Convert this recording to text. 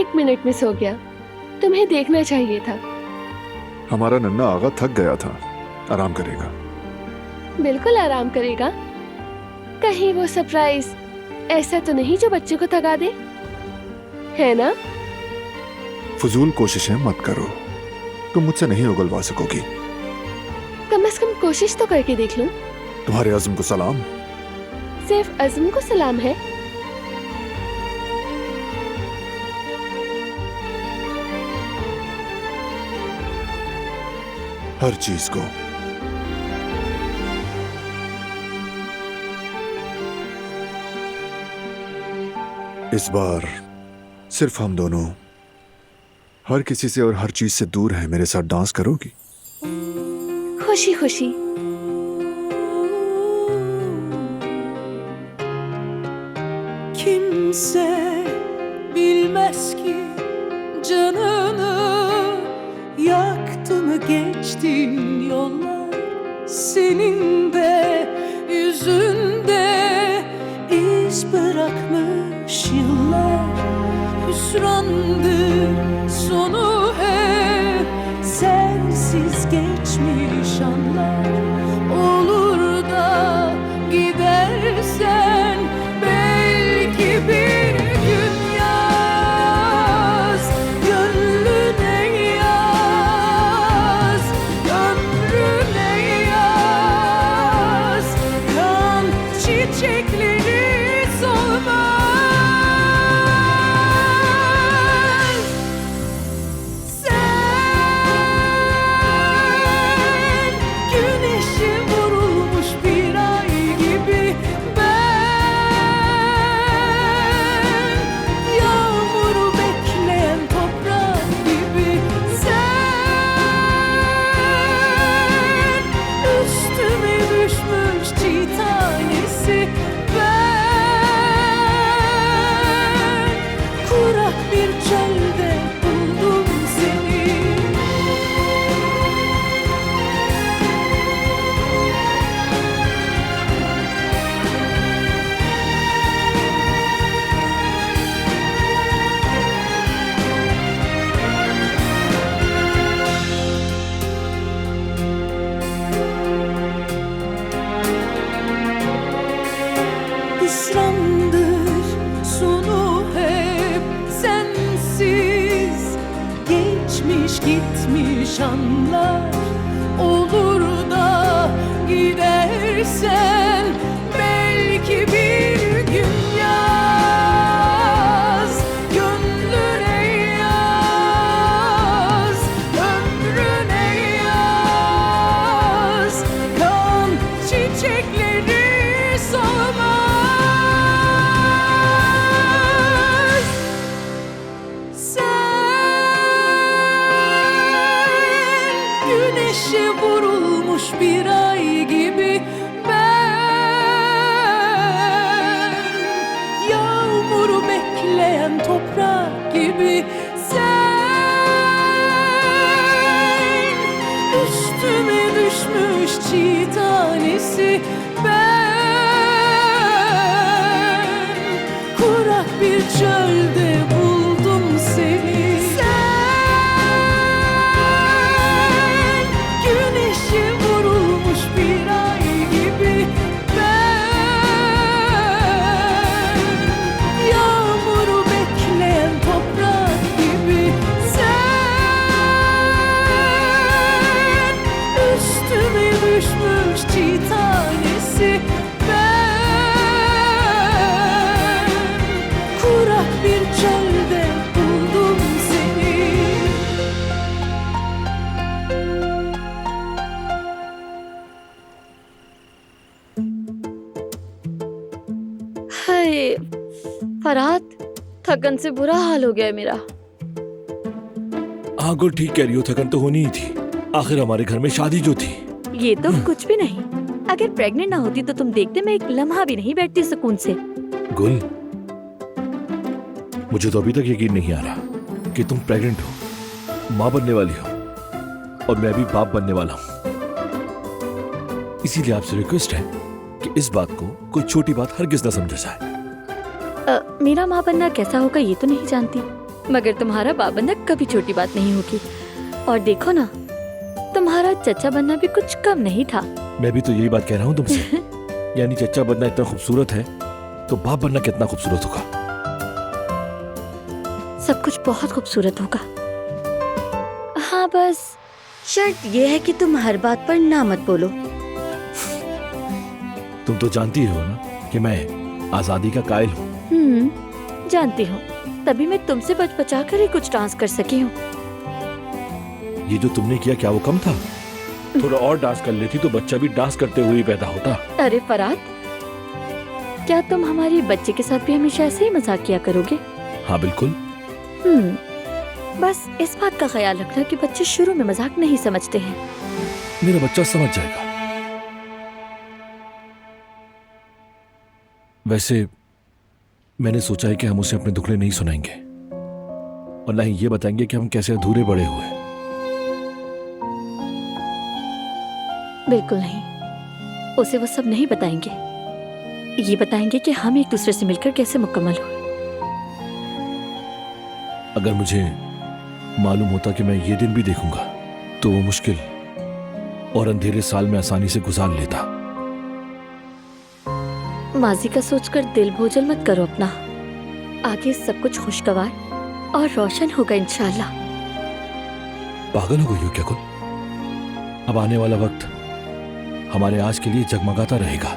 1 minute miss हो गया। तुम्हें देखना चाहिए था। हमारा नन्ना आगा थक गया था, आराम करेगा। बिल्कुल आराम करेगा। कहीं वो सरप्राइज ऐसा तो नहीं जो बच्चे को थका दे, है ना? फजूल कोशिशें मत करो, तुम मुझसे नहीं उगलवा सकोगी। कम से कम कोशिश तो करके देख लूं। तुम्हारे अज़्म को सलाम। सिर्फ अज़्म को सलाम है? हर चीज को। इस बार सिर्फ हम दोनों, हर किसी से और हर चीज से दूर है। मेरे साथ डांस करोगी? खुशी खुशी। Kimse bilmez ki canını yaktı mı geçtin yollar, senin de yüzünde iz bırakmış yıllar. Hüsrandır sonu hep, sensiz geçmiş anlar. Olur da gidersen belki bir gün yaz, gönlüne yaz, ömrüne yaz. Kan çiçekleri solmaz. Sen güneşe vurulmuş bir ay gibi, ben yağmuru bekleyen toprak gibi. Sen üstüme düşmüş çiğ tanesi, ben kurak bir çölde buldum seni. Hüsrandır sonu hep, sensiz geçmiş gitmiş anlar. Olur da gidersen belki bir gün yaz, gönlüne yaz, ömrüne yaz. Kan çiçekleri solmaz. Sen güneşe vurulmuş bir ay gibi, ben yağmuru bekleyen toprak gibi. Sen üstüme düşmüş çiğ tanesi, ben kurak bir çölde buldum seni. Sen güneşe vurulmuş bir ay gibi, ben yağmuru bekleyen toprak gibi. Sen üstüme düşmüş çiğ tanesi, ben kurak bir çölde buldum seni. हाय फरहाद, थकन से बुरा हाल हो गया है मेरा। हाँ गुल, ठीक कह रही हो, थकन तो होनी ही थी। आखिर हमारे घर में शादी जो थी। ये तो कुछ भी नहीं। अगर प्रेग्नेंट ना होती तो तुम देखते मैं एक लम्हा भी नहीं बैठती सुकून से। गुल, मुझे तो अभी तक यकीन नहीं आ रहा कि तुम प्रेग्नेंट हो, माँ बनने वाली हो, और मैं भी बाप बनने वाला हूँ। इसीलिए आपसे रिक्वेस्ट है कि इस बात को कोई छोटी बात हरगिज न समझा जाए। मेरा माँ बनना कैसा होगा ये तो नहीं जानती, मगर तुम्हारा बाप बनना कभी छोटी बात नहीं होगी। और देखो ना, तुम्हारा चचा बनना भी कुछ कम नहीं था। मैं भी तो यही बात कह रहा हूँ तुमसे। यानी चचा बनना इतना खूबसूरत है तो बाप बनना कितना खूबसूरत होगा। सब कुछ बहुत खूबसूरत होगा। हाँ, बस शर्त यह है कि तुम हर बात पर ना मत बोलो। तुम तो जानती हो ना कि मैं आजादी का कायल हूँ। जानती हूँ, तभी मैं तुमसे बच बचा कर ही कुछ डांस कर सकी हूँ। ये जो तुमने किया क्या वो कम था? थोड़ा और डांस कर लेती तो बच्चा भी डांस करते हुए ही पैदा होता। अरे फराद, क्या तुम हमारे बच्चे के साथ भी हमेशा ऐसे ही मजाक किया करोगे? हाँ बिल्कुल। बस इस बात का ख्याल रखना कि बच्चे शुरू में मजाक नहीं समझते हैं। मेरा बच्चा समझ जाएगा। वैसे मैंने सोचा है कि हम उसे अपने दुखड़े नहीं सुनाएंगे और ना ही ये बताएंगे कि हम कैसे अधूरे बड़े हुए। बिल्कुल नहीं, उसे वो सब नहीं बताएंगे। ये बताएंगे कि हम एक दूसरे से मिलकर कैसे मुकम्मल हुए। अगर मुझे मालूम होता कि मैं ये दिन भी देखूंगा तो वो मुश्किल और अंधेरे साल में आसानी से गुजार लेता। माजी का सोचकर दिल बोझल मत करो अपना। आगे सब कुछ खुशगवार और रोशन होगा इंशाल्लाह। पागल हो गई हो क्या कुल? अब आने वाला वक्त हमारे आज के लिए जगमगाता रहेगा।